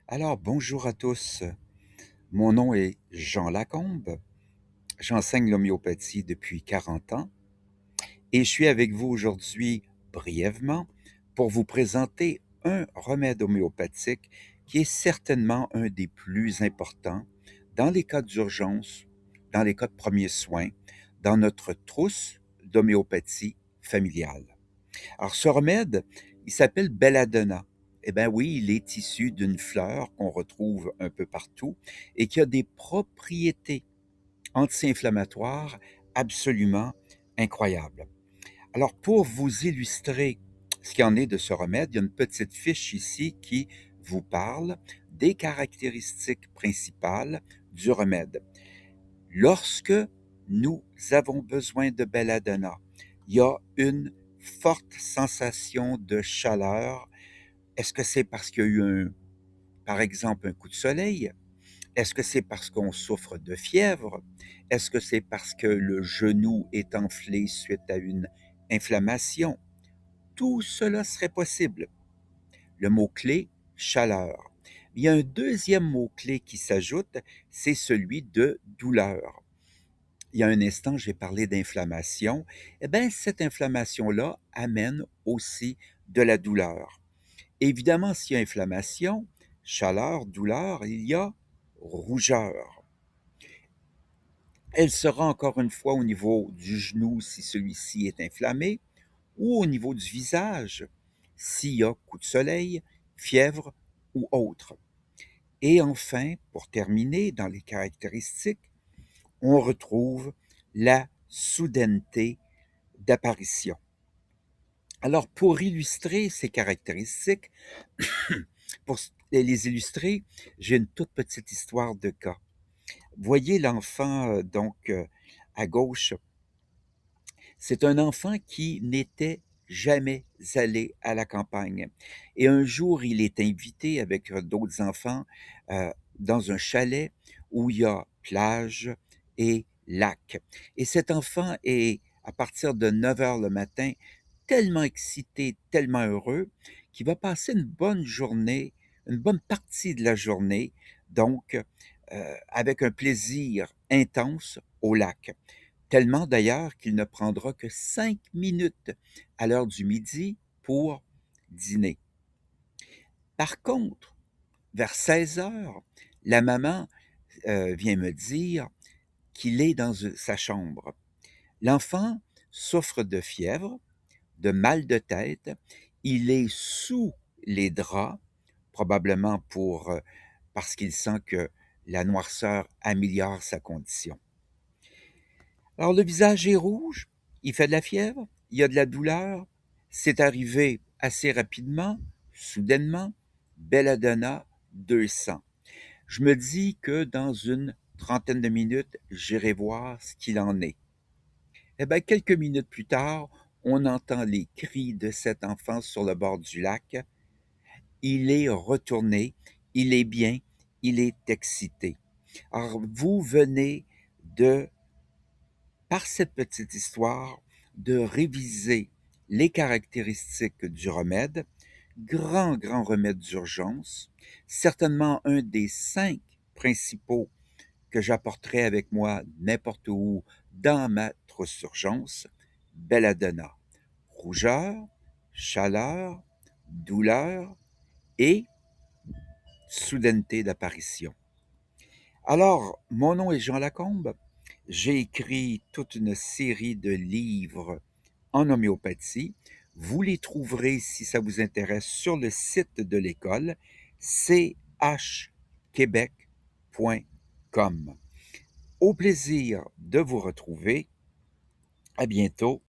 Alors, bonjour à tous. Mon nom est Jean Lacombe. J'enseigne l'homéopathie depuis 40 ans et je suis avec vous aujourd'hui brièvement pour vous présenter un remède homéopathique qui est certainement un des plus importants dans les cas d'urgence, dans les cas de premiers soins, dans notre trousse d'homéopathie familiale. Alors, ce remède, il s'appelle belladonna. Eh bien oui, il est issu d'une fleur qu'on retrouve un peu partout et qui a des propriétés anti-inflammatoires absolument incroyables. Alors, pour vous illustrer ce qu'il en est de ce remède, il y a une petite fiche ici qui vous parle des caractéristiques principales du remède. Lorsque nous avons besoin de belladonna, il y a une forte sensation de chaleur. Est-ce que c'est parce qu'il y a eu par exemple, un coup de soleil? Est-ce que c'est parce qu'on souffre de fièvre? Est-ce que c'est parce que le genou est enflé suite à une inflammation? Tout cela serait possible. Le mot-clé, chaleur. Il y a un deuxième mot-clé qui s'ajoute, c'est celui de douleur. Il y a un instant, j'ai parlé d'inflammation. Eh bien, cette inflammation-là amène aussi de la douleur. Évidemment, s'il y a inflammation, chaleur, douleur, il y a rougeur. Elle sera encore une fois au niveau du genou si celui-ci est inflammé, ou au niveau du visage s'il y a coup de soleil, fièvre ou autre. Et enfin, pour terminer, dans les caractéristiques, on retrouve la soudaineté d'apparition. Alors, pour illustrer ces caractéristiques, pour les illustrer, j'ai une toute petite histoire de cas. Voyez l'enfant, à gauche. C'est un enfant qui n'était jamais allé à la campagne. Et un jour, il est invité avec d'autres enfants dans un chalet où il y a plage et lac. Et cet enfant est, à partir de 9 heures le matin, tellement excité, tellement heureux, qu'il va passer une bonne journée, une bonne partie de la journée, donc avec un plaisir intense au lac. Tellement d'ailleurs qu'il ne prendra que 5 minutes à l'heure du midi pour dîner. Par contre, vers 16 heures, la maman vient me dire qu'il est dans sa chambre. L'enfant souffre de fièvre, de mal de tête, il est sous les draps, probablement parce qu'il sent que la noirceur améliore sa condition. Alors le visage est rouge, il fait de la fièvre, il y a de la douleur, c'est arrivé assez rapidement, soudainement, belladonna 200. Je me dis que dans une trentaine de minutes, j'irai voir ce qu'il en est. Eh bien, quelques minutes plus tard, on entend les cris de cet enfant sur le bord du lac. Il est retourné, il est bien, il est excité. Alors, vous venez de par cette petite histoire, de réviser les caractéristiques du remède, grand remède d'urgence, certainement un des 5 principaux que j'apporterai avec moi n'importe où dans ma trousse d'urgence, belladonna. Rougeur, chaleur, douleur et soudaineté d'apparition. Alors, mon nom est Jean Lacombe. J'ai écrit toute une série de livres en homéopathie. Vous les trouverez, si ça vous intéresse, sur le site de l'école, chquebec.com. Au plaisir de vous retrouver. À bientôt